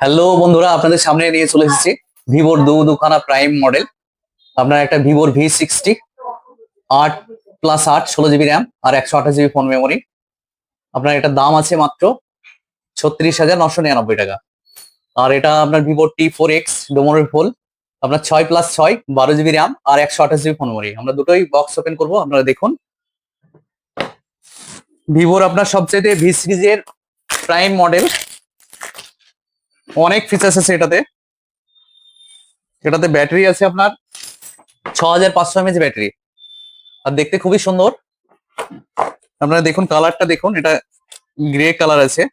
Hello বন্ধুরা, আপনাদের সামনে নিয়ে চলে এসেছি ভিভোর দুখানা প্রাইম মডেল। আপনার একটা ভিভোর V60 8+8 16 জিবি র্যাম আর 128 জিবি ফোন মেমোরি। আপনার এটার দাম আছে মাত্র 36,999 টাকা। আর এটা আপনার ভিভোর T4X ডোমোরের ফোন, আপনার 6+6 12 জিবি র্যাম আর 128 জিবি ফোন মেমোরি। আমরা দুটোই বক্স ওপেন করবো, আপনারা দেখুন। ভিভোর আপনার সবচেয়ে ভি সিরিজের প্রাইম মডেল, অনেক ফিচার্স আছে এটাতে। এটাতে ব্যাটারি আছে আপনার 6500 mAh ব্যাটারি, আর দেখতে খুবই সুন্দর। আপনারা দেখুন, কালারটা দেখুন, এটা গ্রে কালার আছে,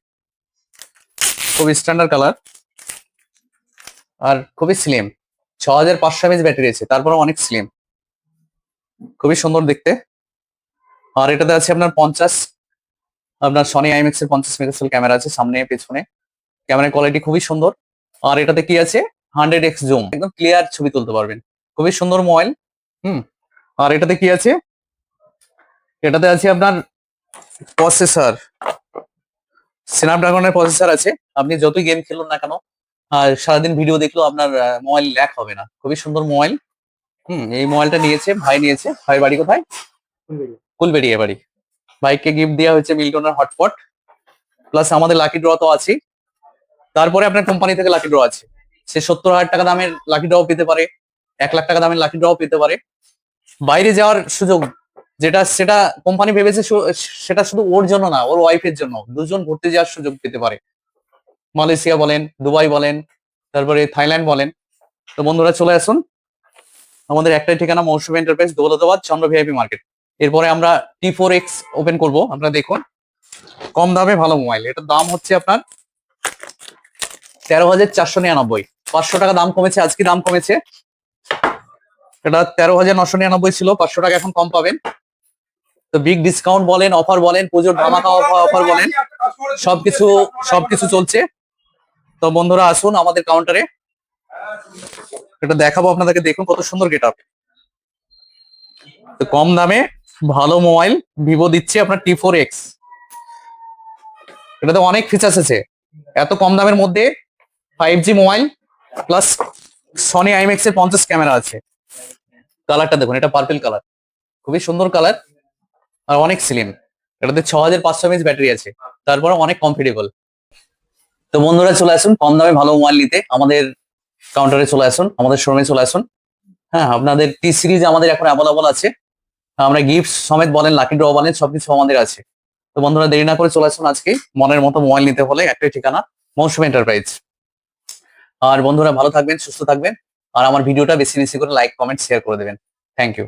খুবই স্ট্যান্ডার্ড কালার আর খুবই স্লিম। 6500 mAh ব্যাটারি আছে, তারপরে অনেক স্লিম, খুবই সুন্দর দেখতে। আর এটাতে আছে আপনার সনি আইএমএক্স এর 50 মেগাপিক্সেল ক্যামেরা আছে সামনে পেছনে। ক্যামেরার কোয়ালিটি খুবই সুন্দর। আর এটাতে কি আছে, 100x জুম, একদম ক্লিয়ার ছবি তুলতে পারবেন। খুবই সুন্দর মোবাইল। আর এটাতে কি আছে, এটাতে আছে আপনার প্রসেসর, স্ন্যাপড্রাগনের প্রসেসর আছে। আপনি যতই গেম খেলুন না কেন আর সারাদিন ভিডিও দেখলেও আপনার মোবাইল ল্যাগ হবে না। খুবই সুন্দর মোবাইল। এই মোবাইলটা নিয়েছে ভাই, ভাইয়ের বাড়ি কোথায়? কুলবেড়িয়া বাড়ি। ভাইকে গিফট দেওয়া হয়েছে মিল্টনের হটপট, প্লাস আমাদের লাকি ড্র তো আছে। তারপরে আপনার কোম্পানি থেকে লাকি ড্র আছে, সে 70,000 টাকা দামের লাকি ড্র পেতে পারে, 1 লাখ টাকা দামের লাকি ড্র পেতে পারে। বাইরে যাওয়ার সুযোগ সেটা কোম্পানি ভেবেছে সেটা শুধু ওর জন্য না, ওর ওয়াইফের জন্য, দুজন ঘুরতে যাওয়ার সুযোগ পেতে পারে। মালয়েশিয়া বলেন, দুবাই বলেন, তারপরে থাইল্যান্ড বলেন। তো বন্ধুরা চলে আসুন, আমাদের একটাই ঠিকানা, মৌসুমী এন্টারপ্রাইজ, দৌলতাবাদ, চন্দ্র ভিআইপি মার্কেট। এরপরে আমরা T4X ওপেন করব। আপনারা দেখুন, কম দামে ভালো মোবাইল। এটার দাম হচ্ছে আপনার 13,499। 500 টাকা দাম কমেছে, আজকে দাম কমেছে। এটা 13,999 ছিল, 500 টাকা এখন কম পাবেন। তো বিগ ডিসকাউন্ট বলেন, অফার বলেন, পুজোর ধামাকা অফার বলেন, সবকিছু চলছে। তো বন্ধুরা আসুন আমাদের কাউন্টারে, এটা দেখাবো আপনাদেরকে। দেখুন কত সুন্দর গেটআপ। তো কম দামে ভালো মোবাইল ভিভো দিচ্ছে আপনার T4X। এটাতে অনেক ফিচার্স আছে। এত কম দামের মধ্যে 5G mobile, plus Sony IMAX এর 50 ক্যামেরা আছে। কালারটা দেখুন, এটা পার্পল কালার, খুবই সুন্দর কালার আর অনেক স্লিম। এটাতে 6500 mAh ব্যাটারি আছে, তারপরে অনেক কমফোর্টেবল। তো বন্ধুরা চলে আসুন কম দামে ভালো মোবাইল নিতে, আমাদের কাউন্টারে চলে আসুন, আমাদের শোরুমে চলে আসুন। হ্যাঁ, আপনাদের T সিরিজ আমাদের এখন অ্যাভেলেবল আছে। আমরা গিফট সমেত বলেন, লাকি ড্র বলেন, সবকিছু আমাদের আছে। তো বন্ধুরা দেরি না করে চলে আসুন আজকে। মনের মতো মোবাইল নিতে হলে একটাই ঠিকানা, মৌসুমী এন্টারপ্রাইজ। আর বন্ধুরা ভালো থাকবেন, সুস্থ থাকবেন, আর আমার ভিডিওটা বেশি বেশি করে লাইক, কমেন্ট, শেয়ার করে দেবেন। Thank you.